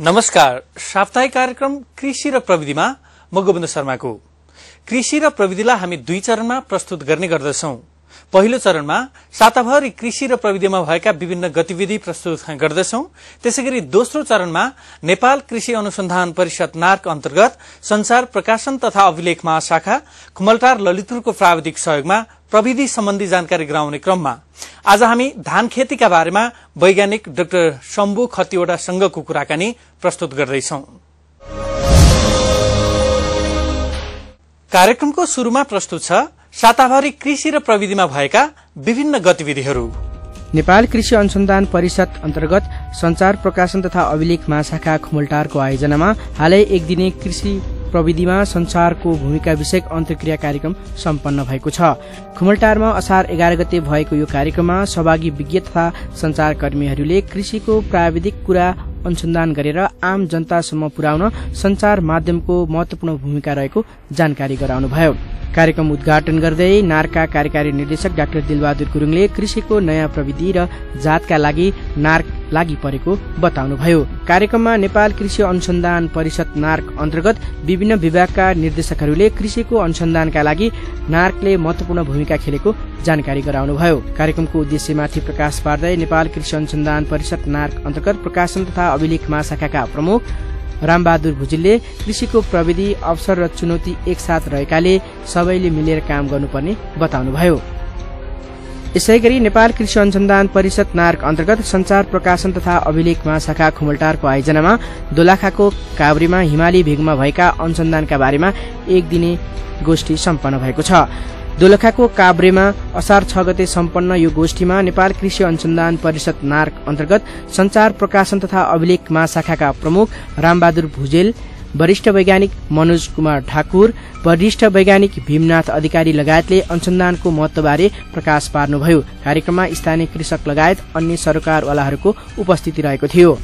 नमस्कार। साप्ताहिक कार्यक्रम कृषि र प्रविधिमा म गोविन्द शर्माको। कृषि र प्रविधिलाई हामी दुई चरणमा प्रस्तुत गर्ने गर्दछौं। पहिलो चरणमा साताभरि कृषि र प्रविधिमा भएका विभिन्न गतिविधि प्रस्तुत गर्दछौं। त्यसैगरी दोस्रो चरणमा नेपाल कृषि अनुसन्धान परिषद नार्क अन्तर्गत संचार प्रकाशन तथा अभिलेख महाशाखा खुमलटार ललितपुरको प्राविधिक सहयोगमा प्रविधि सम्बन्धी जानकारी गराउने क्रममा आज हामी धान खेतीका बारेमा वैज्ञानिक डाक्टर शम्भु खतिवड़ासँगको कुराकानी प्रस्तुत गर्दैछौं। कार्यक्रमको शुरूमा प्रस्तुत छ साताभरि कृषि र प्रविधिमा भएका विभिन्न गतिविधिहरू। नेपाल कृषि अनुसन्धान परिषद अन्तर्गत संचार प्रकाशन तथा अभिलेख महाशाखा खुमलटारको आयोजनामा हालै एक दिने कृषि प्रविधिमा संचारको भूमिका विषयक अन्तर्क्रिया कार्यक्रम सम्पन्न भएको छ। खुमलटारमा असार 11 गते भएको यो कार्यक्रममा सहभागी विज्ञ तथा संचारकर्मीहरूले कृषिको प्राविधिक कुरा अनुसन्धान गरेर आम जनतासम्म पुर्याउन संचार माध्यमको महत्वपूर्ण भूमिका रहेको जानकारी गराउनुभयो। कार्यक्रम उद्घाटन गर्दै नार्कका कार्यकारी निर्देशक डाक्टर दिलबहादुर गुरुङले कृषिको नयाँ प्रविधि र जातका लागि नार्क लागि परेको बताउनुभयो। कार्यक्रममा नेपाल कृषि अनुसन्धान परिषद नार्क अन्तर्गत विभिन्न विभागका निर्देशकहरूले कृषिको अनुसन्धानका लागि नार्कले महत्वपूर्ण भूमिका खेलेको जानकारी गराउनुभयो। कार्यक्रमको उद्देश्यमाथि प्रकाश पार्दै नेपाल कृषि अनुसन्धान परिषद नार्क अन्तर्गत प्रकाशन तथा अभिलेख महाशाखाका प्रमुख रामबहादुर भुजेलले कृषिको प्रविधि अवसर र चुनौती एकसाथ रहेकाले सबैले मिलेर काम गर्नुपर्ने बताउनुभयो। यसैगरी नेपाल कृषि अनुसन्धान परिषद नार्क अन्तर्गत संचार प्रकाशन तथा अभिलेख महाशाखा खुमलटारको आयोजनामा दोलखाको काभ्रेमा हिमाली भेगमा भएका अनुसन्धानका बारेमा एक दिने गोष्ठी सम्पन्न भएको छ। दोलखाको काभ्रेमा असार 6 गते सम्पन्न यो गोष्ठीमा नेपाल कृषि अनुसन्धान परिषद नार्क अन्तर्गत संचार प्रकाशन तथा अभिलेख महाशाखाका प्रमुख रामबहादुर भुजेल, वरिष्ठ वैज्ञानिक मनोज कुमार ठाकुर, वरिष्ठ वैज्ञानिक भीमनाथ अधिकारी लगायतले अनुसन्धानको महत्वबारे प्रकाश पार्नुभयो। कार्यक्रममा स्थानीय कृषक लगायत अन्य सरकारवालाहरूको उपस्थिति रहेको थियो।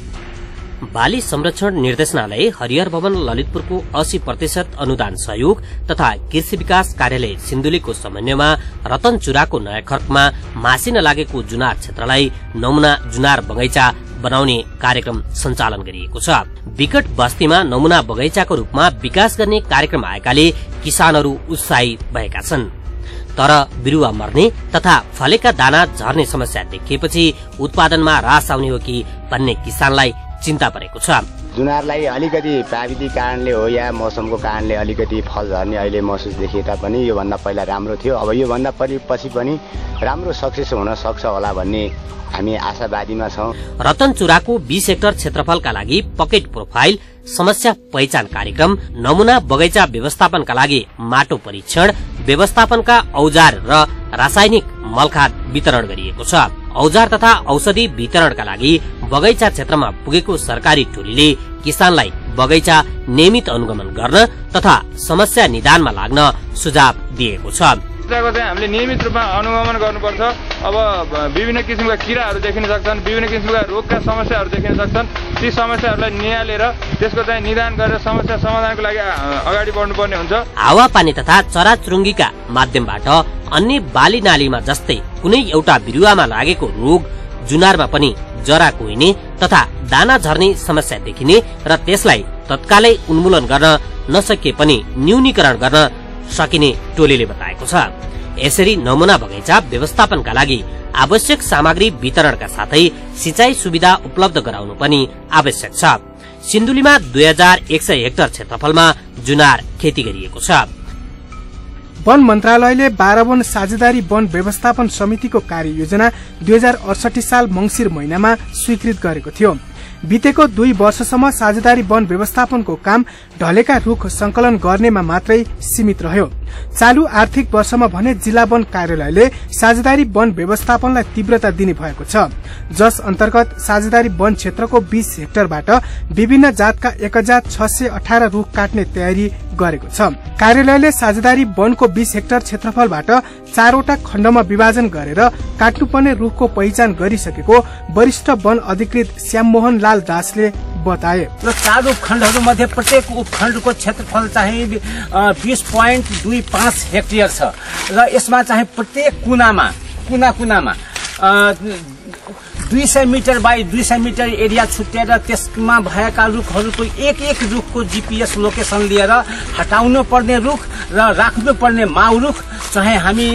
बाली संरक्षण निर्देशनालय हरिहर भवन ललितपुरको 80% अनुदान सहयोग तथा कृषि विकास कार्यालय सिन्धुलीको समन्वयमा रतनचुराको नयाँ खर्कमा मासिन लागेको जुनार क्षेत्रलाई नमुना जुनार बगैँचा बनाउने कार्यक्रम सञ्चालन गरिएको छ। विकट बस्तीमा नमुना बगैँचाको रूपमा विकास गर्ने कार्यक्रम आएकाले किसानहरू उत्साही भएका छन्। तर बिरुवा मर्ने तथा फलेका दाना झर्ने समस्या देखिएपछि उत्पादनमा ह्रास आउने हो कि भन्ने किसानलाई चिन्ता परेको छ। जुनारलाई अलिकति प्राविधिक कारणले हो या मौसमको कारणले अलिकति फल झर्ने अहिले महसुस देखिए तापनि योभन्दा पहिला राम्रो थियो। अब योभन्दा पछि पनि राम्रो सक्सेस हुन सक्छ होला भन्ने हामी आशावादीमा छौं। रतनचुराको 20 हेक्टर क्षेत्रफलका लागि पकेट प्रोफाइल, समस्या पहिचान कार्यक्रम, नमुना बगैँचा व्यवस्थापनका लागि माटो परीक्षण, व्यवस्थापनका औजार र रासायनिक मलखाद वितरण गरिएको छ। औजार तथा औषधि वितरणका लागि बगैँचा क्षेत्रमा पुगेको सरकारी टोलीले किसानलाई बगैँचा नियमित अनुगमन गर्न तथा समस्या निदानमा लाग्न सुझाव दिएको छ। हामीले नियमित रूपमा अनुगमन गर्नुपर्छ। अब विभिन्न किसिमका किराहरू देखिन सक्छन्, विभिन्न किसिमका रोगका समस्याहरू देखिन सक्छन्। ती समस्याहरूलाई निहालेर त्यसको चाहिँ निदान गरेर समस्या समाधानको लागि अगाडि बढ्नुपर्ने हुन्छ। हावापानी तथा चराचुरुङ्गीका माध्यमबाट अन्य बाली नालीमा जस्तै कुनै एउटा बिरुवामा लागेको रोग जुनारमा पनि जरा कुहिने तथा दाना झर्ने समस्या देखिने र त्यसलाई तत्कालै उन्मूलन गर्न नसकिए पनि न्यूनीकरण गर्न सकिने टोलीले बताएको छ। यसरी नमुना बगैँचा व्यवस्थापनका लागि आवश्यक सामग्री वितरणका साथै सिंचाई सुविधा उपलब्ध गराउनु पनि आवश्यक छ। सिन्धुलीमा 2100 हेक्टर क्षेत्रफलमा जुनार खेती गरिएको छ। वन मन्त्रालयले 12 वन साझेदारी वन व्यवस्थापन समितिको कार्ययोजना 2068 साल मंसिर महिनामा स्वीकृत गरेको थियो। बितेको 2 वर्षसम्म साझेदारी वन व्यवस्थापनको काम ढलेका रुख संकलन गर्नेमा मात्रै सीमित रह्यो। चालू आर्थिक वर्षमा भने जिल्ला वन कार्यालयले साझेदारी वन व्यवस्थापनलाई तीव्रता दिने भएको छ, जस अन्तर्गत साझेदारी वन क्षेत्रको 20 हेक्टरबाट विभिन्न जातका 1618 रुख काट्ने तयारी गरेको छ। कार्यालयले साझेदारी वनको 20 हेक्टर क्षेत्रफलबाट 4 वटा खण्डमा विभाजन गरेर काट्नुपर्ने रुखको पहिचान गरिसकेको वरिष्ठ वन अधिकृत श्याममोहन लाल दासले बताए। र 4 उपखण्डहरू मध्ये प्रत्येक उपखण्डको क्षेत्रफल चाहिँ 20.25 हेक्टेयर छ र यसमा चाहिँ प्रत्येक कुनामा 200 मिटर बाई 200 मिटर एरिया छुट्याएर त्यसमा भएका रुखहरूको एक रुखको जीपीएस लोकेसन लिएर हटाउनु पर्ने रुख र राख्नु पर्ने माउ रुख चाहिँ हामी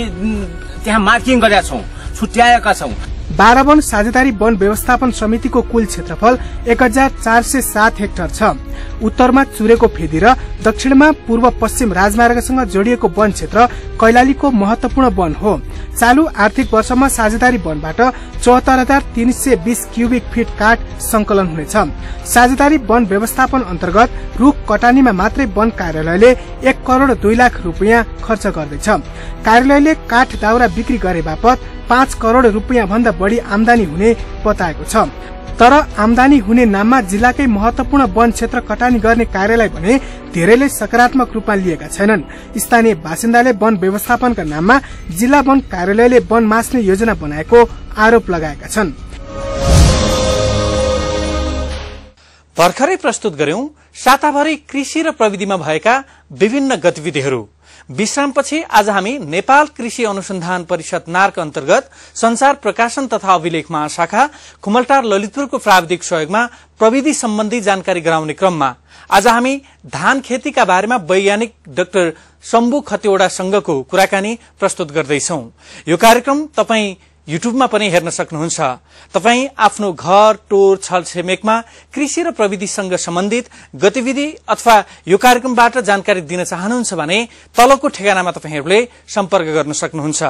त्यहाँ मार्किङ गरेका छौं, छुट्याएका छौं। बारावन साझेदारी वन व्यवस्थापन समितिको कुल क्षेत्रफल 1407 हेक्टर छ। उत्तरमा चुरेको फेदी र दक्षिणमा पूर्व पश्चिम राजमार्गसँग जोडिएको वन क्षेत्र कैलालीको महत्वपूर्ण वन हो। चालू आर्थिक वर्षमा साझेदारी वनबाट 74,320 क्युबिक फिट काठ संकलन हुनेछ। साझेदारी वन व्यवस्थापन अन्तर्गत रुख कटानीमा मात्रै वन कार्यालयले 1 करोड़ 2 लाख रुपियाँ खर्च गर्दैछ। कार्यालयले काठ दाउरा बिक्री गरे बापत 5 करोड़ रुपियाँ भन्दा बढ़ी आमदानी हुने बताएको छ। तर आमदानी हुने नाममा जिल्लाकै महत्वपूर्ण वन क्षेत्र कटानी गर्ने कार्यालय भने धेरैले सकारात्मक रूपमा लिएका छैनन्। स्थानीय बासिन्दाले वन व्यवस्थापनका नाममा जिल्ला वन कार्यालयले वन मास्ने योजना बनाएको आरोप लगाएका छन्। भर्खरै प्रस्तुत गर्यौं साताभरि कृषि र प्रविधिमा भएका विभिन्न गतिविधिहरू। विश्रामपछि आज हामी नेपाल कृषि अनुसन्धान परिषद नार्क अन्तर्गत संचार प्रकाशन तथा अभिलेख महाशाखा खुमलटार ललितपुरको प्राविधिक सहयोगमा प्रविधि सम्बन्धी जानकारी गराउने क्रममा आज हामी धान खेतीका बारेमा वैज्ञानिक डाक्टर शम्भु खतिवड़ासँगको कुराकानी प्रस्तुत गर्दैछौं। यो कार्यक्रम तपाई युट्युबमा पनि हेर्न सक्नुहुन्छ। तपाई आफ्नो घर, टोर, छलछिमेकमा कृषि र प्रविधिसँग सम्बन्धित गतिविधि अथवा यो कार्यक्रमबाट जानकारी दिन चाहनुहुन्छ भने तलको ठेगानामा तपाईहरूले सम्पर्क गर्न सक्नुहुन्छ।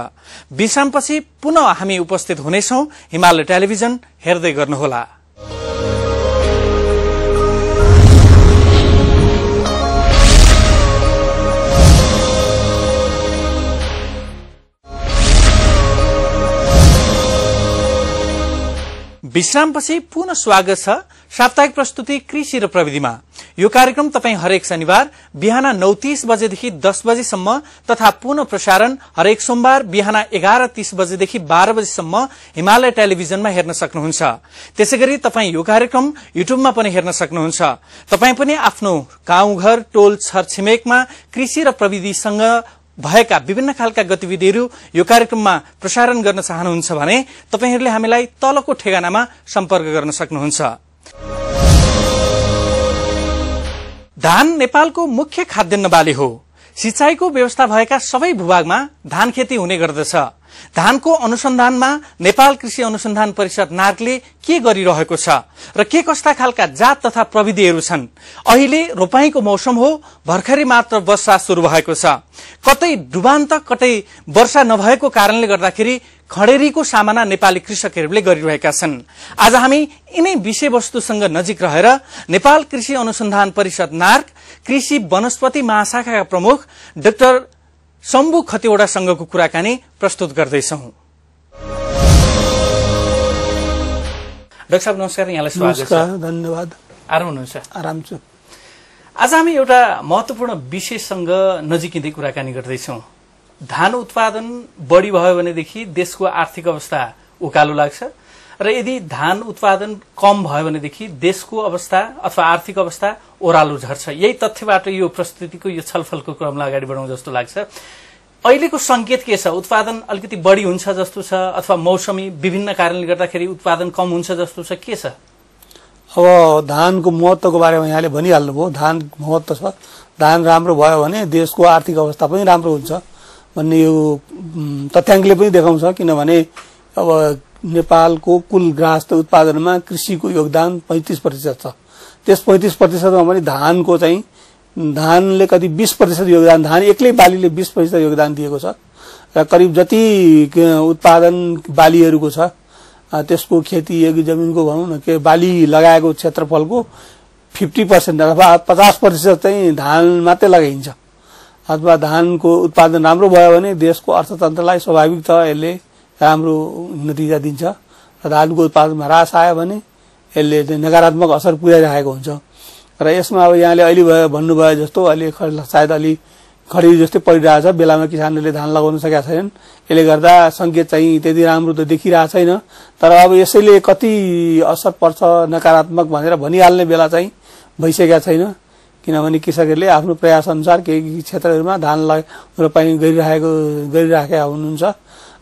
विश्रामपछि पुनः हामी उपस्थित हुनेछौं। हिमालय टेलिभिजन हेर्दै गर्नुहोला। विश्रामपछि पुनः स्वागत छ साप्ताहिक प्रस्तुति कृषि र प्रविधिमा। यो कार्यक्रम तपाई हरेक शनिबार बिहान 9:30 बजेदेखि 10 बजेसम्म तथा पुनः प्रसारण हरेक सोमबार बिहान 11:30 बजेदेखि 12 बजेसम्म हिमालय टेलिभिजनमा हेर्न सक्नुहुन्छ। त्यसैगरी तपाई यो कार्यक्रम युट्युबमा पनि हेर्न सक्नुहुन्छ। तपाई पनि आफ्नो गाउँघर, टोल, छरछिमेकमा कृषि र प्रविधिसँग भएका विभिन्न खालका गतिविधिहरू यो कार्यक्रममा प्रसारण गर्न चाहनुहुन्छ भने तपाईहरूले हामीलाई तलको ठेगानामा सम्पर्क गर्न सक्नुहुन्छ। धान नेपालको मुख्य खाद्यान्न बाली हो। सिंचाईको व्यवस्था भएका सबै भूभागमा धान खेती हुने गर्दछ। धानको अनुसन्धानमा नेपाल कृषि अनुसन्धान परिषद नार्कले के गरिरहेको छ र के कस्ता खालका जात तथा प्रविधिहरू छन्। अहिले रोपाईको मौसम हो। भर्खरै मात्र वर्षा शुरू भएको छ। कतै डुबान्त कतै वर्षा नभएको कारणले गर्दाखेरि खडेरीको सामना नेपाली कृषकहरूले गरिरहेका छन्। आज हामी यिनै विषयवस्तुसँग नजिक रहेर नेपाल कृषि अनुसन्धान परिषद नार्क कृषि वनस्पति महाशाखाका प्रमुख डाक्टर शम्भु खतिवड़ासँगको कुराकानी प्रस्तुत गर्दैछौं। डाक्टर साहब नमस्कार, यहाँलाई स्वागत छ। धन्यवाद। आराम हुनुहुन्छ? आराम छु। आज हामी एउटा महत्वपूर्ण विषयसँग नजिकिँदै कुराकानी गर्दैछौं। धान उत्पादन बढी भयो भनेदेखि देशको आर्थिक अवस्था उकालो लाग्छ र यदि धान उत्पादन कम भयो भनेदेखि देशको अवस्था अथवा आर्थिक अवस्था ओह्रालो झर्छ। यही तथ्यबाट यो प्रस्तुतिको यो छलफलको क्रमलाई अगाडि बढाउँ जस्तो लाग्छ। अहिलेको संकेत के छ? उत्पादन अलिकति बढी हुन्छ जस्तो छ अथवा मौसमी विभिन्न कारणले गर्दाखेरि उत्पादन कम हुन्छ जस्तो छ, के छ? अब धानको महत्वको बारेमा यहाँले भनिहाल्नुभयो। धान महत्व छ। धान राम्रो भयो भने देशको आर्थिक अवस्था पनि राम्रो हुन्छ भन्ने यो तथ्याङ्कले पनि देखाउँछ। किनभने अब नेपालको कुल गृहस्थ उत्पादनमा कृषिको योगदान 35% छ। त्यस 35%मा पनि धानको चाहिँ धानले कति 20% योगदान, धान एक्लै बालीले 20% योगदान दिएको छ र करिब जति उत्पादन बालीहरूको छ त्यसको खेती योग्य जमिनको भनौँ न के बाली लगाएको क्षेत्रफलको 50% अथवा 50% चाहिँ धान मात्रै लगाइन्छ। अथवा धानको उत्पादन राम्रो भयो भने देशको अर्थतन्त्रलाई स्वाभाविक छ यसले राम्रो नतिजा दिन्छ र धानको उत्पादनमा ह्रास आयो भने यसले नकारात्मक असर पुर्याइरहेको हुन्छ। र यसमा अब यहाँले अहिले भन्नुभयो जस्तो अहिले सायद अलि खडेरी जस्तै परिरहेछ। बेलामा किसानहरूले धान लगाउन सकेका छैनन्। यसले गर्दा संकेत चाहिँ त्यति राम्रो त देखिरहेको छैन। तर अब यसैले कति असर पर्छ नकारात्मक भनेर भनिहाल्ने बेला चाहिँ भइसकेका छैन। किनभने कृषकहरूले आफ्नो प्रयास अनुसार केही क्षेत्रहरूमा धान रोपाई गरिराखेका हुनुहुन्छ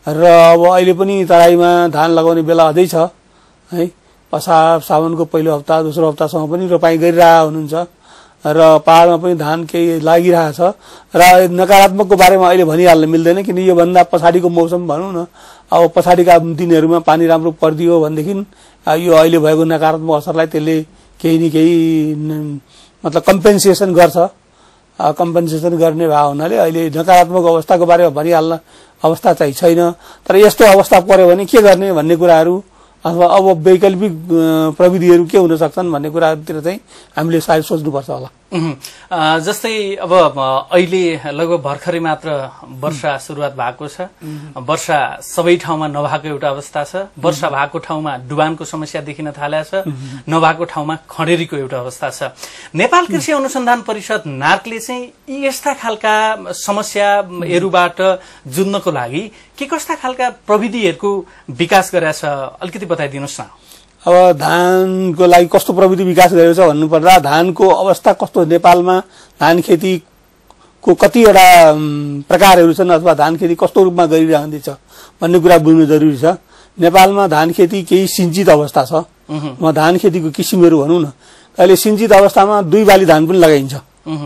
र अब अहिले पनि तराईमा धान लगाउने बेला अझै छ। है। असार साउनको पहिलो हप्ता दोस्रो हप्तासम्म पनि रोपाई गरिरहेको हुनुहुन्छ र पहाडमा पनि धान केही लागिरहेछ र नकारात्मकको बारेमा अहिले भनिहाल्न मिल्दैन, किन योभन्दा पछाडिको मौसम भनौँ न, अब पछाडिका दिनहरूमा पानी राम्रो परिदियो भनेदेखि यो अहिले भएको नकारात्मक असरलाई त्यसले केही न केही मतलब कम्पेन्सेसन गर्छ। कम्पेन्सेसन गर्ने भए हुनाले अहिले नकारात्मक अवस्थाको बारेमा भनिहाल्न अवस्था चाहिँ छैन। तर यस्तो अवस्था पर्यो भने के गर्ने भन्ने कुराहरू अथवा अब वैकल्पिक प्रविधिहरू के हुन सक्छन् भन्ने कुरातिर चाहिँ हामीले सायद सोच्नुपर्छ होला। जस्तै अब अहिले लगभग भर्खरै मात्र वर्षा सुरुवात भएको छ। वर्षा सबै ठाउँमा नभएको एउटा अवस्था छ। वर्षा भएको ठाउँमा डुबानको समस्या देखिन थालेको छ, नभएको ठाउँमा खडेरीको एउटा अवस्था छ। नेपाल कृषि अनुसन्धान परिषद नार्कले चाहिँ यी यस्ता खालका समस्याहरूबाट जुझ्नको लागि के कस्ता खालका प्रविधिहरूको विकास गरेको छ अलिकति बताइदिनुहोस् न। अब धानको लागि कस्तो प्रविधि विकास गरेको छ भन्नुपर्दा धानको अवस्था कस्तो, नेपालमा धान खेतीको कतिवटा प्रकारहरू छन् अथवा धान खेती कस्तो रूपमा गरिरहँदैछ भन्ने कुरा बुझ्नु जरुरी छ। नेपालमा धान खेती केही सिंचित अवस्था छ। धान खेतीको किसिमहरू भनौँ न, अहिले सिंचित अवस्थामा 2 बाली धान पनि लगाइन्छ।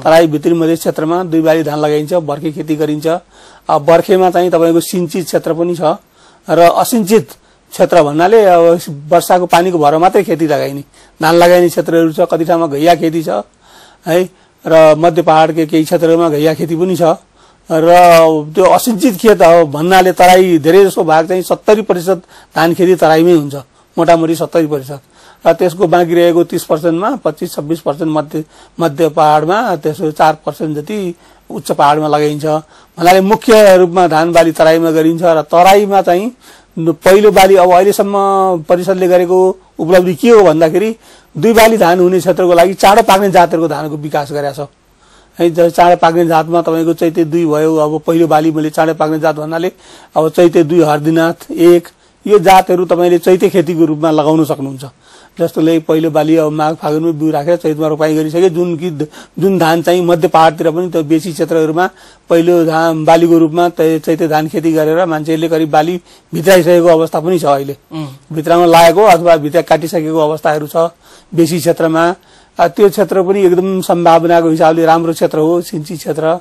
तराई भित्री मधेस क्षेत्रमा 2 बाली धान लगाइन्छ, बर्खे खेती गरिन्छ। अब बर्खेमा चाहिँ तपाईँको सिंचित क्षेत्र पनि छ र असिंचित क्षेत्र भन्नाले अब वर्षाको पानीको भरमा मात्रै खेती लगाइने धान लगाइने क्षेत्रहरू छ। कति ठाउँमा घैया खेती छ है, र मध्य पहाडकै केही क्षेत्रहरूमा घैया खेती पनि छ। र त्यो असिंचित खेत हो भन्नाले तराई धेरै जसो भाग चाहिँ 70% धान खेती तराईमै हुन्छ, मोटामोटी 70%। र त्यसको बाँकी रहेको 30% मा 25-26% मध्य पहाडमा, त्यसको 4% जति उच्च पहाडमा लगाइन्छ। भन्नाले मुख्य रूपमा धान बाली तराईमा गरिन्छ र तराईमा चाहिँ पहिलो बाली अब अहिलेसम्म परिषदले गरेको उपलब्धि के हो भन्दाखेरि 2 बाली धान हुने क्षेत्रको लागि चाँडो पाक्ने जातहरूको धानको विकास गरेको छ है। चाँडो पाक्ने जातमा तपाईँको चैते 2 भयो। अब पहिलो बाली मैले चाँडो पाक्ने जात भन्नाले अब चैते 2 हर्दिनाथ 1 यो जातहरू तपाईँले चैते खेतीको रूपमा लगाउन सक्नुहुन्छ। जस्तोले पहिलो बाली अब माघ फागुनमा बिउ राखेर चैतमा रोपाई गरिसके, जुन धान चाहिँ मध्य पहाडतिर पनि त्यो बेसी क्षेत्रहरूमा पहिलो धान बालीको रूपमा चैते धान खेती गरेर मान्छेहरूले करिब बाली भित्राइसकेको अवस्था पनि छ। अहिले भित्रमा लागेको अथवा भित्र काटिसकेको अवस्थाहरू छ बेसी क्षेत्रमा। त्यो क्षेत्र पनि एकदम सम्भावनाको हिसाबले राम्रो क्षेत्र हो, सिंचित क्षेत्र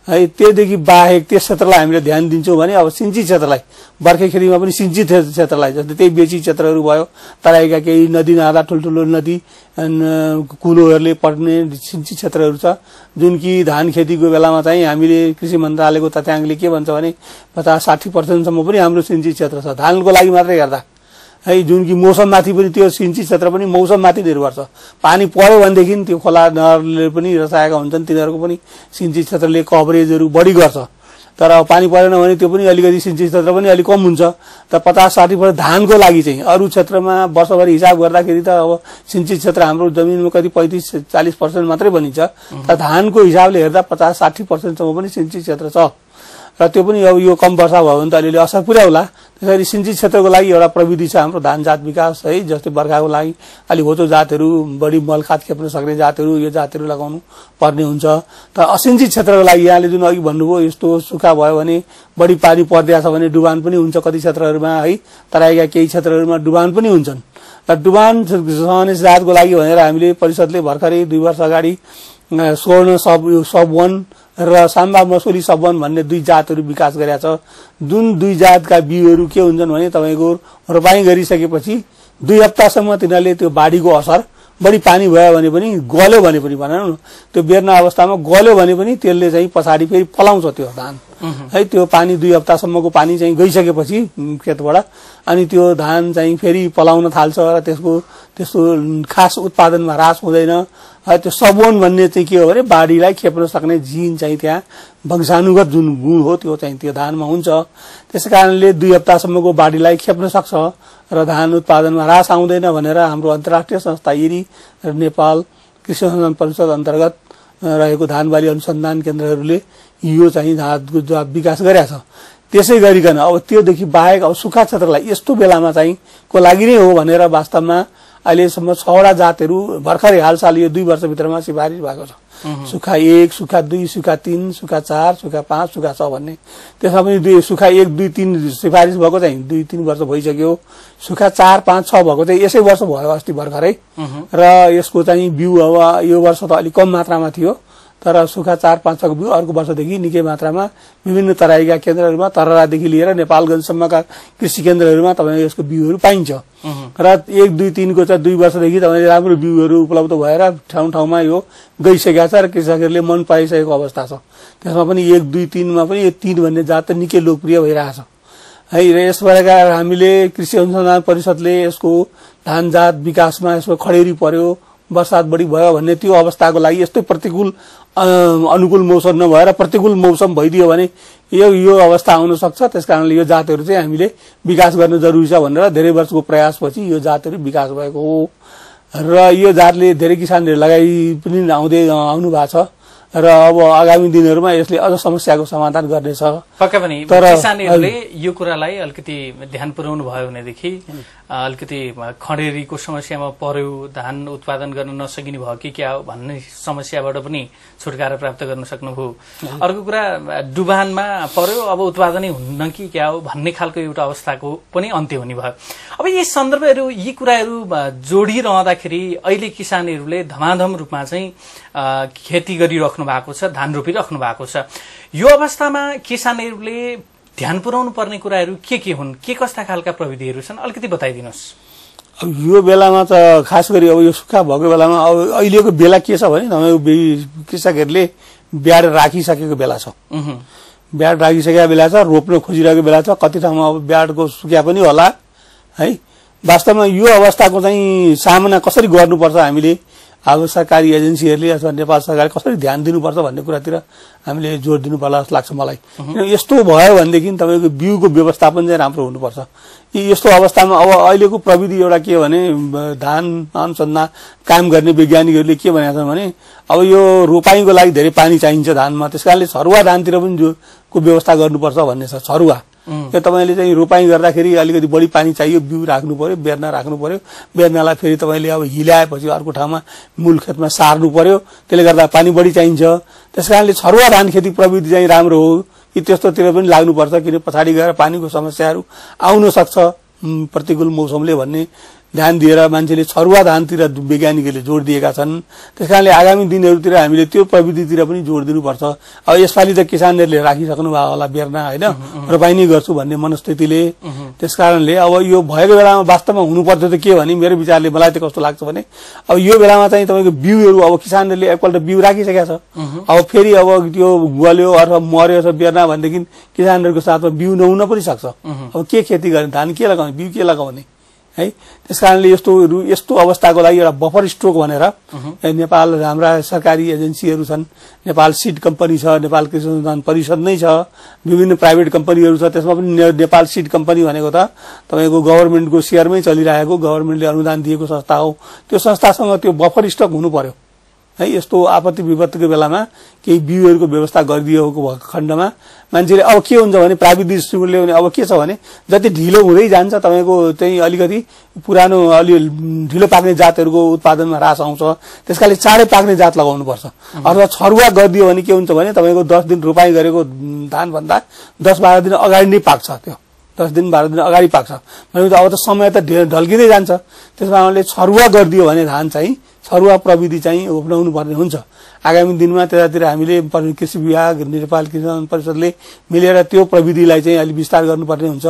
है। त्योदेखि बाहेक त्यस क्षेत्रलाई हामीले ध्यान दिन्छौँ भने अब सिंचित क्षेत्रलाई, बर्खे खेतीमा पनि सिंचित क्षेत्रलाई, जस्तै त्यही बेसी क्षेत्रहरू भयो, तराईका केही नदी नाला ठुल्ठुलो नदी कुलोहरूले पर्ने सिंचित क्षेत्रहरू छ, जुन कि धान खेतीको बेलामा चाहिँ हामीले कृषि मन्त्रालयको तथ्याङ्कले के भन्छ भने 50-60% सम्म पनि हाम्रो सिंचित क्षेत्र छ धानको लागि मात्रै हेर्दा है। जुन कि मौसममाथि पनि त्यो सिंचित क्षेत्र पनि मौसममाथि निर्भर छ। पानी पर्यो भनेदेखि त्यो खोला नहरले पनि रसाएका हुन्छन्, तिनीहरूको पनि सिंचित क्षेत्रले कभरेजहरू बढी गर्छ। तर पानी परेन भने त्यो पनि अलिकति सिंचित क्षेत्र पनि अलिक कम हुन्छ। त 50-60% धानको लागि चाहिँ अरू क्षेत्रमा वर्षभरि हिसाब गर्दाखेरि त अब सिंचित क्षेत्र हाम्रो जमिनमा कति 35-40% मात्रै बनिन्छ। तर धानको हिसाबले हेर्दा 50-60% सम्म पनि सिंचित क्षेत्र छ र त्यो पनि अब यो कम वर्षा भयो भने त अलिअलि असर पुर्याउला। त्यसरी सिंचित क्षेत्रको लागि एउटा प्रविधि छ हाम्रो धान जात विकास है। जस्तै बर्खाको लागि अलि होचो जातहरू, बढी मलखात खेप्न सक्ने जातहरू, यो जातहरू लगाउनु पर्ने हुन्छ। तर असिंचित क्षेत्रको लागि यहाँले जुन अघि भन्नुभयो यस्तो सुक्खा भयो भने, बढी पानी परिदिएको छ भने डुबान पनि हुन्छ कति क्षेत्रहरूमा है। तराईका केही क्षेत्रहरूमा डुबान पनि हुन्छन्। र डुबान सहने जातको लागि भनेर हामीले परिषदले भर्खरै 2 वर्ष अगाडि स्वर्ण सब 1 र साम्बा मसोली सब 1 भन्ने 2 जातहरू विकास गरेका छ। जुन 2 जातका बिउहरू के हुन्छन् भने तपाईँको रोपाई गरिसकेपछि 2 हप्तासम्म तिनीहरूले त्यो बाढीको असर, बढी पानी भयो भने पनि, गल्यो भने पनि भनौँ न, त्यो बेर्न अवस्थामा गल्यो भने पनि त्यसले चाहिँ पछाडि फेरि पलाउँछ त्यो धान है। त्यो पानी 2 हप्तासम्मको पानी चाहिँ गइसकेपछि खेतबाट अनि त्यो धान चाहिँ फेरि पलाउन थाल्छ र त्यसको खास उत्पादनमा ह्रास हुँदैन। त्यो सबवन भन्ने चाहिँ के हो भने बाढीलाई खेप्न सक्ने जिन चाहिँ त्यहाँ वंशानुगत जुन गुण हो त्यो चाहिँ त्यो धानमा हुन्छ। त्यसैकारणले 2 हप्तासम्मको बाढीलाई खेप्न सक्छ र धान उत्पादनमा ह्रास आउँदैन भनेर हाम्रो अन्तर्राष्ट्रिय संस्था इरी र नेपाल कृषि अनुसन्धान परिषद अन्तर्गत रहेको धान बाली अनुसन्धान केन्द्रहरूले यो चाहिँ धानको विकास गरेका छ। त्यसै गरिकन अब त्योदेखि बाहेक अब सुक्खा क्षेत्रलाई यस्तो बेलामा चाहिँ को लागि नै हो भनेर वास्तवमा अहिलेसम्म 6वटा जातहरू भर्खरै हालसाल यो 2 वर्षभित्रमा सिफारिस भएको छ। सुक्खा 1, सुक्खा 2, सुक्खा 3, सुक्खा 4, सुक्खा 5, सुक्खा 6 भन्ने। त्यसमा पनि सुक्खा 1, 2, 3 सिफारिस भएको चाहिँ 2-3 वर्ष भइसक्यो। सुक्खा 4, 5, 6 भएको चाहिँ यसै वर्ष भयो अस्ति भर्खरै। र यसको चाहिँ बिउ अब यो वर्ष त अलिक कम मात्रामा थियो, तर सुक्खा 4, 5, 6 को बिउ अर्को वर्षदेखि निकै मात्रामा विभिन्न तराईका केन्द्रहरूमा तररादेखि लिएर नेपालगञ्जसम्मका कृषि केन्द्रहरूमा तपाईँ यसको बिउहरू पाइन्छ। र 1, 2, 3 को चाहिँ 2 वर्षदेखि तपाईले राम्रो बिउहरू उपलब्ध भएर ठाउँ ठाउँमा यो गइसकेको छ र कृषकहरूले मन पराइसकेको अवस्था छ। त्यसमा पनि 1, 2, 3 मा पनि यो 3 भन्ने जात त निकै लोकप्रिय भइरहेछ है। र यस प्रकार हामीले कृषि अनुसन्धान परिषदले यसको धान जात विकासमा यसको खडेरी पर्यो, वर्षात बढी भयो भन्ने त्यो अवस्थाको लागि यस्तै प्रतिकूल अनुकूल मौसम नभएर प्रतिकूल मौसम भइदियो भने यो अवस्था आउन सक्छ। त्यसकारणले यो जातहरू चाहिँ हामीले विकास गर्न जरुरी छ भनेर धेरै वर्षको प्रयासपछि यो जातहरू विकास भएको हो। र यो जातले धेरै किसानहरू लगाइ पनि आउनु भएको छ र अब आगामी दिनहरूमा यसले अझ समस्याको समाधान गर्नेछ। पक्कै पनि किसानहरूले यो कुरालाई अलिकति ध्यान पुर्याउनु भयो भनेदेखि अलिकति खडेरीको समस्यामा पर्यो, धान उत्पादन गर्न नसकिने भयो कि क्या हो भन्ने समस्याबाट पनि छुटकारा प्राप्त गर्न सक्नुभयो। अर्को कुरा डुबानमा पर्यो, अब उत्पादनै हुन्न कि क्या हो भन्ने खालको एउटा अवस्थाको पनि अन्त्य हुने भयो। अब यी सन्दर्भहरू यी कुराहरू जोडिरहँदाखेरि अहिले किसानहरूले धमाधम रूपमा चाहिँ खेती गरिराख्नु भएको छ, धान रोपिराख्नु भएको छ। यो अवस्थामा किसानहरूले ध्यान पुर्याउनु पर्ने कुराहरू के हुन्, के कस्ता खालका प्रविधिहरू छन्, अलिकति बताइदिनुहोस्। अब यो बेलामा त खास गरी अब यो सुक्खा भएको बेलामा अब अहिलेको बेला के छ भने तपाईको कृषकहरूले ब्याड राखिसकेको बेला छ। ब्याड राखिसकेको बेला छ, रोप्न खोजिरहेको बेला छ। कति ठाउँमा अब ब्याडको सुक्या पनि होला है। वास्तवमा यो अवस्थाको चाहिँ सामना कसरी गर्नुपर्छ हामीले अब सरकारी एजेन्सीहरूले अथवा नेपाल सरकारले कसरी ध्यान दिनुपर्छ भन्ने कुरातिर हामीले जोड दिनु पर्ला जस्तो लाग्छ मलाई। यस्तो भयो भनेदेखि तपाईको बिउको व्यवस्थापन चाहिँ राम्रो हुनुपर्छ। यस्तो अवस्थामा अब अहिलेको प्रविधि एउटा के भने धान अनुसन्धान काम गर्ने वैज्ञानिकहरूले के भनेका छन् भने अब यो रोपाईको लागि धेरै पानी चाहिन्छ धानमा, त्यसकारणले छरुवा धानतिर पनि को व्यवस्था गर्नुपर्छ भन्ने छ। छरुवा यो तपाईले चाहिँ रोपाई गर्दाखेरि अलिकति बढी पानी चाहियो, बिउ राख्नु पर्यो, बेर्ना राख्नु पर्यो। बेर्नालाई फेरि तपाईले अब हिल्याएपछि अर्को ठाउँमा मूल खेतमा सार्नु पर्यो, त्यसले गर्दा पानी बढी चाहिन्छ। त्यसकारणले छरुवा धान खेती प्रविधि चाहिँ राम्रो हो कि त्यस्तोतिर पनि लाग्नुपर्छ, किन पछाडि गएर पानीको समस्याहरू आउन सक्छ प्रतिकूल मौसमले भन्ने ध्यान दिएर मान्छेले छरुवा धानतिर वैज्ञानिकहरूले जोड दिएका छन्। त्यसकारणले आगामी दिनहरूतिर हामीले त्यो प्रविधितिर पनि जोड दिनुपर्छ। अब यसपालि त किसानहरूले राखिसक्नु भयो होला बेर्ना हैन, रोपाई नै गर्छु भन्ने मनस्थितिले। त्यसकारणले अब यो भएको बेलामा वास्तवमा हुनुपर्छ त के भने मेरो विचारले मलाई त कस्तो लाग्छ भने अब यो बेलामा चाहिँ तपाईको बिउहरू अब किसानहरूले एकपल्ट बिउ राखिसकेका छ, अब फेरि अब त्यो गल्यो अथवा मर्यो अथवा बेर्ना भनेदेखि किसानहरूको साथमा बिउ नहुन पनि सक्छ। अब के खेती गर्ने, धान के लगाउने, बिउ के लगाउने है। त्यसकारणले यस्तो अवस्थाको लागि एउटा बफर स्टोक भनेर नेपाल हाम्रा सरकारी एजेन्सीहरू छन्, नेपाल सीड कम्पनी छ, नेपाल कृषि अनुसन्धान परिषद नै छ, विभिन्न प्राइभेट कम्पनीहरू छ। त्यसमा पनि नेपाल सीड कम्पनी भनेको त तपाईको गभर्नमेन्टको शेयरमै चलिरहेको, गभर्नमेन्टले अनुदान दिएको संस्था हो। त्यो संस्थासँग त्यो बफर स्टक हुनु पर्यो है। यस्तो आपत्ति विपत्तिको बेलामा केही बिउहरूको व्यवस्था गरिदिएको खण्डमा मान्छेले अब के हुन्छ भने प्राविधिक दृष्टिकोणले भने अब के छ भने जति ढिलो हुँदै जान्छ तपाईको चाहिँ अलिकति पुरानो अलि ढिलो पाक्ने जातहरूको उत्पादनमा ह्रास आउँछ। त्यसकाले चाँडै पाक्ने जात लगाउनु पर्छ। अथवा छरुवा गरिदियो भने के हुन्छ भने तपाईको 10 दिन रोपाई गरेको धान भन्दा 10-12 दिन अगाडि नै पाक्छ। त्यो 10 दिन 12 दिन अगाडि पाक्छ भनेपछि अब त समय त ढल्किँदै जान्छ। त्यसकारणले छरुवा गरिदियो भने धान चाहिँ छरुवा प्रविधि चाहिँ अपनाउनु पर्ने हुन्छ। आगामी दिनमा त्यतातिर हामीले कृषि विभाग नेपाल कृषि अनुसन्धान परिषदले मिलेर त्यो प्रविधिलाई चाहिँ अलि विस्तार गर्नुपर्ने हुन्छ।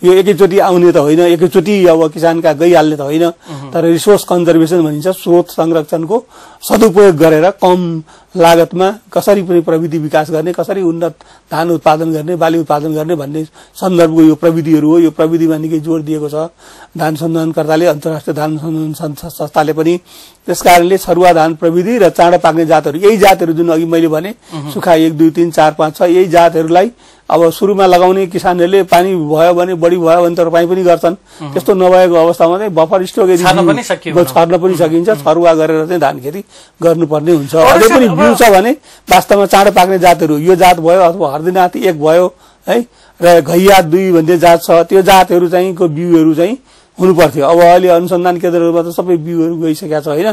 यो एकैचोटि आउने त होइन, एकैचोटि अब किसानका गइहाल्ने त होइन, तर रिसोर्स कन्जर्भेसन भनिन्छ, स्रोत संरक्षणको सदुपयोग गरेर कम लागतमा कसरी पनि प्रविधि विकास गर्ने, कसरी उन्नत धान उत्पादन गर्ने, बाली उत्पादन गर्ने भन्ने सन्दर्भको यो प्रविधिहरू हो। यो प्रविधिमा निकै जोड दिएको छ धान सन्धानकर्ताले, अन्तर्राष्ट्रिय धान सन्धान संस्थाले पनि। त्यसकारणले छरुवा धान प्रविधि र चाँडो पाक्ने जातहरू, यही जातहरू जुन अघि मैले भने सुक्खा 1, 2, 3, 4, 5, 6 यही जातहरूलाई अब सुरुमा लगाउने किसानहरूले पानी भयो भने बढी भयो भने त रोपाई पनि गर्छन्। त्यस्तो नभएको अवस्थामा चाहिँ बफर स्टक छर्न पनि सकिन्छ। छरुवा गरेर चाहिँ धान खेती गर्नुपर्ने हुन्छ। अझै पनि बिउ छ भने वास्तवमा चाँडो पाक्ने जातहरू यो जात भयो अथवा हर्दीनाथ 1 भयो है, र घैया 2 भन्ने जात छ, त्यो जातहरू चाहिँ को बिउहरू चाहिँ हुनु पर्थ्यो। अब अहिले अनुसन्धान केन्द्रहरूमा त सबै बिउहरू गइसकेका छ होइन।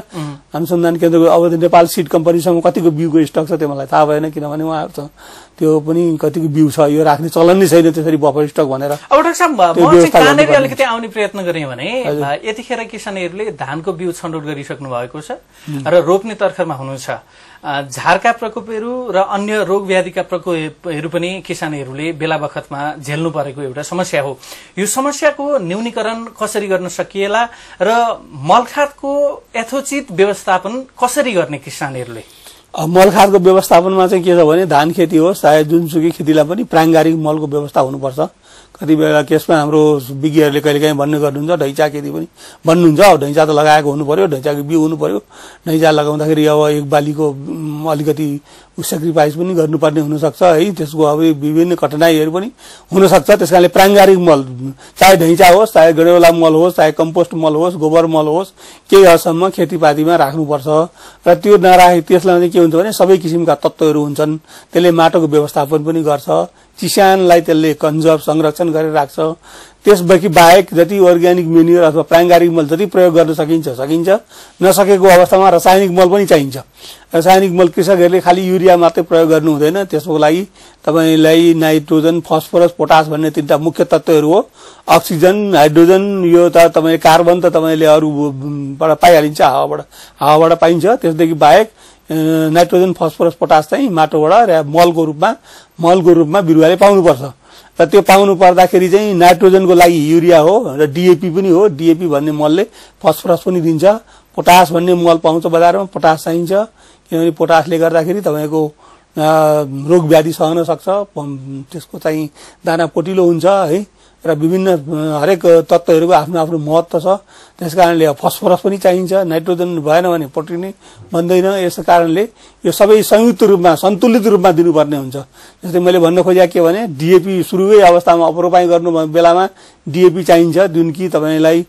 अनुसन्धान केन्द्रको अब नेपाल सीड कम्पनीसँग कतिको बिउको स्टक छ त्यो मलाई थाहा भएन, किनभने उहाँहरूसँग त्यो पनि कतिको बिउ छ, यो राख्ने चलन नै छैन त्यसरी बफर स्टक भनेर। अब डाक्टर साहब, म चाहिँ कहाँनिर अलिकति आउने प्रयत्न गरेँ भने यतिखेर किसानहरूले धानको बिउ छनौट गरिसक्नु भएको छ र रोप्ने तर्खरमा हुनुहुन्छ। झारका प्रकोपहरू र अन्य रोग व्याधिका प्रकोपहरू पनि किसानहरूले बेला बखतमा झेल्नु परेको एउटा समस्या हो। यो समस्याको न्यूनीकरण कसरी गर्न सकिएला र मलखादको यथोचित व्यवस्थापन कसरी गर्ने किसानहरूले? मलखादको व्यवस्थापनमा चाहिँ के छ भने धान खेती होस् चाहे जुनसुकै खेतीलाई पनि प्राङ्गारिक मलको व्यवस्था हुनुपर्छ। कति बेला केसमा हाम्रो विज्ञहरूले कहिलेकाहीँ भन्ने गर्नुहुन्छ ढैँचा खेती पनि भन्नुहुन्छ। अब ढैँचा त लगाएको हुनु पर्यो, ढैँचाको बिउ हुनु पर्यो। ढैँचा लगाउँदाखेरि अब एक बालीको अलिकति सेक्रिफाइस पनि गर्नुपर्ने हुनसक्छ है, त्यसको अब विभिन्न कठिनाइहरू पनि हुनसक्छ। त्यस कारणले प्राङ्गारिक मल चाहे ढैँचा होस् चाहे गडेवाला मल होस् चाहे कम्पोस्ट मल होस् गोबर मल होस् केही हदसम्म खेतीपातीमा राख्नुपर्छ। र त्यो नराखे त्यसलाई चाहिँ के हुन्छ भने सबै किसिमका तत्त्वहरू हुन्छन्, त्यसले माटोको व्यवस्थापन पनि गर्छ, किसानलाई त्यसले कन्जर्भ संरक्षण गरेर राख्छ। त्यसदेखि बाहेक जति अर्ग्यानिक मेन्युर अथवा प्राङ्गारिक मल जति प्रयोग गर्न सकिन्छ, नसकेको अवस्थामा रासायनिक मल पनि चाहिन्छ। रासायनिक मल कृषकहरूले खालि युरिया मात्रै प्रयोग गर्नु हुँदैन, त्यसको लागि तपाईलाई नाइट्रोजन फस्फोरस पोटास भन्ने तीनटा मुख्य तत्त्वहरू हो। अक्सिजन हाइड्रोजन यो त तपाईँ कार्बन त तपाईले अरूबाट पाइहालिन्छ, हावाबाट पाइन्छ। त्यसदेखि बाहेक नाइट्रोजन फस्फोरस पोटास चाहिँ माटोबाट र मलको रूपमा बिरुवाले पाउनुपर्छ। र त्यो पाउनु पर्दाखेरि चाहिँ नाइट्रोजनको लागि युरिया हो र डीएपी पनि हो। डीएपी भन्ने मलले फस्फोरस पनि दिन्छ। पोटास भन्ने मल पाउँछ बजारमा, पोटास चाहिन्छ, किनभने पोटासले गर्दाखेरि तपाईँको रोग व्याधि सहन सक्छ, त्यसको चाहिँ दाना पोटिलो हुन्छ है, र विभिन्न हरेक तत्त्वहरूको आफ्नो आफ्नो महत्त्व छ। त्यसकारणले फस्फोरस पनि चाहिन्छ, नाइट्रोजन भएन भने पोटिने बन्दैन। यस कारणले यो सबै संयुक्त रूपमा सन्तुलित रूपमा दिनुपर्ने हुन्छ। जस्तै मैले भन्न खोजेको के भने डीएपी सुरुकै अवस्थामा अपरोपाई गर्नु बेलामा डीएपी चाहिन्छ, जुन कि तपाईलाई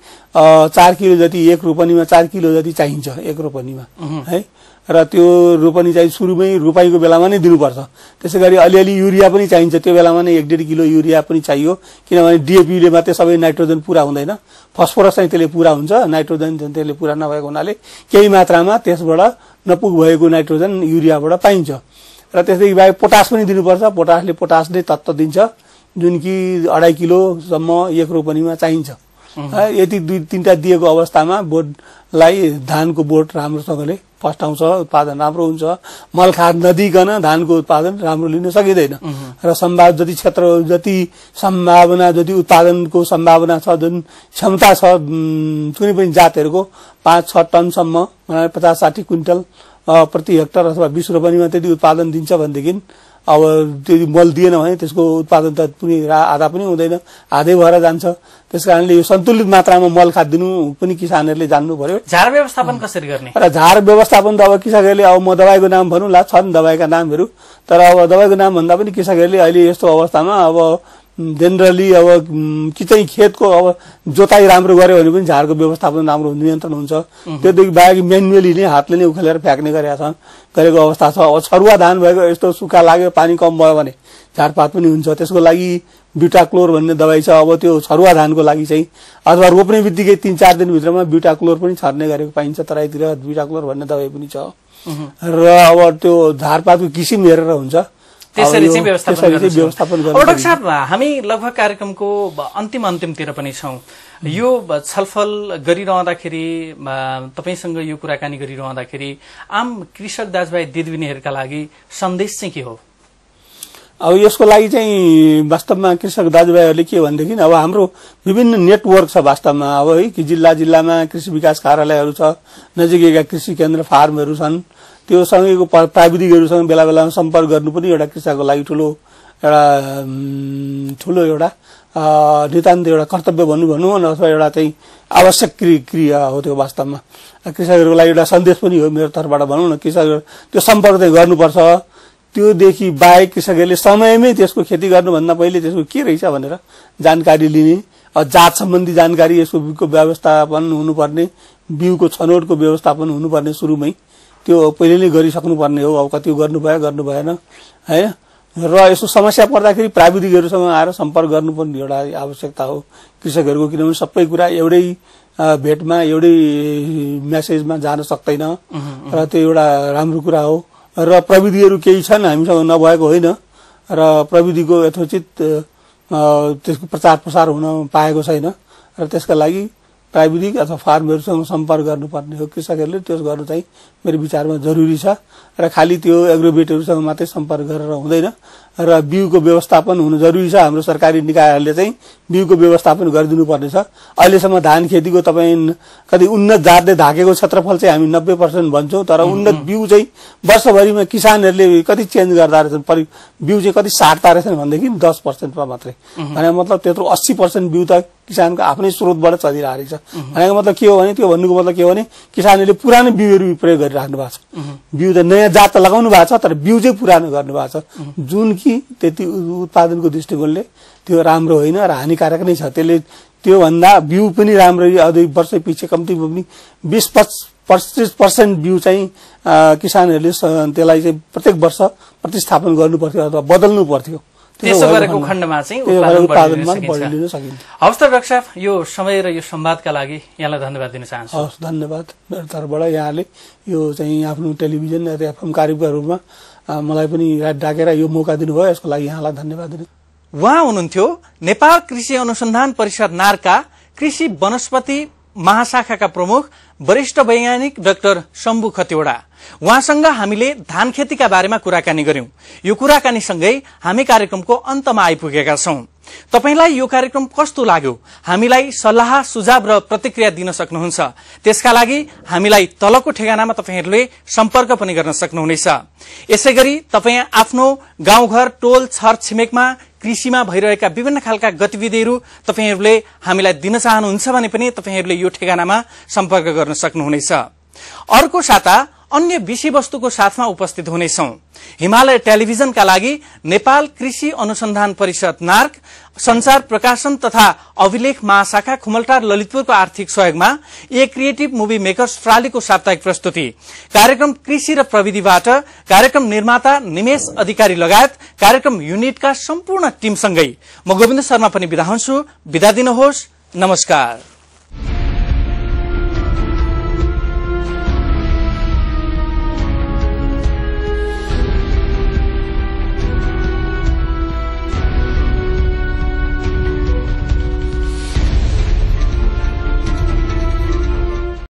4 किलो जति एक रोपनीमा 4 किलो जति चाहिन्छ एक रोपनीमा है, र त्यो रोपनी चाहिँ सुरुमै रोपाईको बेलामा नै दिनुपर्छ। त्यसैगरी अलिअलि युरिया पनि चाहिन्छ, त्यो बेलामा नै 1.5 किलो युरिया पनि चाहियो, किनभने डीएपीले मात्रै सबै नाइट्रोजन पूरा हुँदैन, फस्फोरस चाहिँ त्यसले पूरा हुन्छ, नाइट्रोजन त्यसले पूरा नभएको हुनाले केही मात्रामा त्यसबाट नपुग भएको नाइट्रोजन युरियाबाट पाइन्छ। र त्यसदेखि बाहेक पोटास पनि दिनुपर्छ। पोटासले पोटासले तत्त्व दिन्छ, जुन कि 2.5 किलोसम्म एक रोपनीमा चाहिन्छ। यति 2-3टा दिएको अवस्थामा बोटलाई धानको बोट राम्रोसँगले फस्टाउँछ, उत्पादन राम्रो हुन्छ। मलखाद नदिकन धानको उत्पादन राम्रो लिन सकिँदैन। र सम्भाव जति क्षेत्र जति सम्भावना जति उत्पादनको सम्भावना छ, जुन क्षमता छ कुनै पनि जातहरूको 5-6 टनसम्म 50-60 क्विन्टल प्रति हेक्टर अथवा 20 रोपनीमा त्यति उत्पादन दिन्छ भनेदेखि अब त्यो मल दिएन भने त्यसको उत्पादन त पुरै आधा पनि हुँदैन, आधै भएर जान्छ। त्यसकारणले यो सन्तुलित मात्रामा मल खाद दिनु पनि किसानहरूले जान्नु पर्यो। झार व्यवस्थापन कसरी गर्ने? र झार व्यवस्थापन त अब किसानहरूले अब म दबाईको नाम भनौँला, छन् दबाईका नामहरू, तर अब दबाईको नाम भन्दा पनि किसानहरूले अहिले यस्तो अवस्थामा अब जेनरली अब कि चाहिँ खेतको अब जोताई राम्रो गर्यो भने पनि झारको व्यवस्थापन राम्रो नियन्त्रण हुन्छ। त्योदेखि बाहेक म्यानुअली नै हातले नै उखेलेर फ्याँक्ने गरेको अवस्था छ। अब छरुवा धान भएको यस्तो सुक्खा लाग्यो पानी कम भयो भने झारपात पनि हुन्छ, त्यसको लागि ब्युटाक्लोर भन्ने दबाई छ। अब त्यो छरुवा धानको लागि चाहिँ अथवा रोप्ने बित्तिकै 3-4 दिनभित्रमा ब्युटाक्लोर पनि छर्ने गरेको पाइन्छ, तराईतिर ब्युटाक्लोर भन्ने दबाई पनि छ। र अब त्यो झारपातको किसिम हेरेर हुन्छ, त्यसरी चाहिँ व्यवस्थापन गर्ने। डाक्टर साहब, हामी लगभग कार्यक्रमको अन्तिमतिर पनि छौं। यो छलफल गरिरहँदाखेरि तपाईसँग यो कुराकानी गरिरहँदाखेरि आम कृषक दाजुभाइ दिदीबहिनीहरूका लागि सन्देश चाहिँ के हो? अब यसको लागि चाहिँ वास्तवमा कृषक दाजुभाइहरूले के भनेदेखि अब हाम्रो विभिन्न नेटवर्क छ वास्तवमा, अब है कि जिल्लामा कृषि विकास कार्यालयहरू छ, नजिकैका कृषि केन्द्र फार्महरू छन्, त्यो सँगैको प्राविधिकहरूसँग बेला बेलामा सम्पर्क गर्नु पनि एउटा कृषकको लागि ठुलो एउटा नितान्त एउटा कर्तव्य भनौँ न, अथवा एउटा चाहिँ आवश्यक क्रिया हो त्यो वास्तवमा। कृषकहरूको लागि एउटा सन्देश पनि हो मेरो तर्फबाट भनौँ न, कृषकहरू त्यो सम्पर्क चाहिँ गर्नुपर्छ। त्योदेखि बाहेक कृषकहरूले समयमै त्यसको खेती गर्नुभन्दा पहिले त्यसको के रहेछ भनेर जानकारी लिने, जात सम्बन्धी जानकारी, यसको बिउको व्यवस्थापन हुनुपर्ने, बिउको छनौटको व्यवस्थापन हुनुपर्ने सुरुमै त्यो पहिले नै गरिसक्नुपर्ने हो। अब कति गर्नु भएन हैन, र यसो समस्या पर्दाखेरि प्राविधिकहरूसँग आएर सम्पर्क गर्नुपर्ने एउटा आवश्यकता हो कृषकहरूको, किनभने सबै कुरा एउटै भेटमा एउटै मेसेजमा जान सक्दैन र त्यो एउटा राम्रो कुरा हो। र प्रविधिहरू केही छन् हामीसँग नभएको होइन र प्रविधिको यथोचित त्यसको प्रचार प्रसार हुन पाएको छैन र त्यसका लागि प्राविधिक अथवा फार्महरूसँग सम्पर्क गर्नुपर्ने हो। कृषकहरूले त्यो गर्नु चाहिँ मेरो विचारमा जरुरी छ र खालि त्यो एग्रोभेटहरूसँग मात्रै सम्पर्क गरेर हुँदैन र बिउको व्यवस्थापन हुनु जरुरी छ। हाम्रो सरकारी निकायहरूले चाहिँ बिउको व्यवस्थापन गरिदिनु पर्नेछ। अहिलेसम्म धान खेतीको तपाईँ कति उन्नत जातले ढाकेको क्षेत्रफल चाहिँ हामी 90% भन्छौँ, तर उन्नत बिउ चाहिँ वर्षभरिमा किसानहरूले कति चेन्ज गर्दा रहेछन्, बिउ चाहिँ कति साट्दा रहेछन् भनेदेखि 10% मात्रै। भनेको मतलब त्यत्रो 80% बिउ त किसानको आफ्नै स्रोतबाट चलिरहेको छ। भनेको मतलब के हो भने, त्यो भन्नुको मतलब के हो भने किसानहरूले पुरानो बिउहरू प्रयोग गरिराख्नु भएको छ। बिउ त नयाँ जात त लगाउनु भएको छ, तर बिउ चाहिँ पुरानो गर्नु भएको छ, जुन कि त्यति उत्पादनको दृष्टिकोणले त्यो राम्रो होइन र हानिकारक नै छ। त्यसले त्यो भन्दा बिउ पनि राम्ररी अझै वर्ष पछि कम्ती पनि 20-25% बिउ चाहिँ किसानहरूले त्यसलाई चाहिँ प्रत्येक वर्ष प्रतिस्थापन गर्नु पर्थ्यो अथवा बदल्नु पर्थ्यो। त्यसो गरेको खण्डमा चाहिँ उत्पादनमा बढिदिन सकिन्छ। हवस् त डाक्टर साहब, यो समय र यो संवादका लागि यहाँलाई धन्यवाद दिन चाहन्छु। हवस्, धन्यवाद। मेरो तर्फबाट यहाँले यो चाहिँ आफ्नो टेलिभिजन र एफएम कार्यक्रमहरूमा मलाई पनि डाकेर यो मौका दिनुभयो, यसको लागि यहाँलाई धन्यवाद दिनु। उहाँ हुनुहुन्थ्यो नेपाल कृषि अनुसन्धान परिषद नारका कृषि वनस्पति महाशाखाका प्रमुख वरिष्ठ वैज्ञानिक डाक्टर शम्भु खतिवड़ा। उहाँसँग हामीले धान खेतीका बारेमा कुराकानी गर्यौं। यो कुराकानीसँगै हामी कार्यक्रमको अन्तमा आइपुगेका छौं। तपाईलाई यो कार्यक्रम कस्तो लाग्यो हामीलाई सल्लाह सुझाव र प्रतिक्रिया दिन सक्नुहुन्छ। त्यसका लागि हामीलाई तलको ठेगानामा तपाईहरुले सम्पर्क पनि गर्न सक्नुहुनेछ। यसैगरी तपाई आफ्नो गाउँघर टोल छर छिमेकमा कृषिमा भइरहेका विभिन्न खालका गतिविधिहरू तपाईहरुले हामीलाई दिन चाहनुहुन्छ भने पनि तपाईहरुले यो ठेगानामा सम्पर्क गर्न सक्नुहुनेछ। अर्को साता अन्य विषयवस्तुको साथमा उपस्थित हुनेछौं। हिमालय टेलिभिजनका लागि नेपाल कृषि अनुसन्धान परिषद नार्क, संचार प्रकाशन तथा अभिलेख महाशाखा खुमलटार ललितपुरको आर्थिक सहयोगमा ए क्रिएटिभ मुभी मेकर्स प्रालीको साप्ताहिक प्रस्तुति कार्यक्रम कृषि र प्रविधिबाट कार्यक्रम निर्माता निमेश अधिकारी लगायत कार्यक्रम युनिटका सम्पूर्ण टिमसँगै म गोविन्द शर्मा पनि बिदा हुन्छु। बिदा दिनुहोस्। नमस्कार।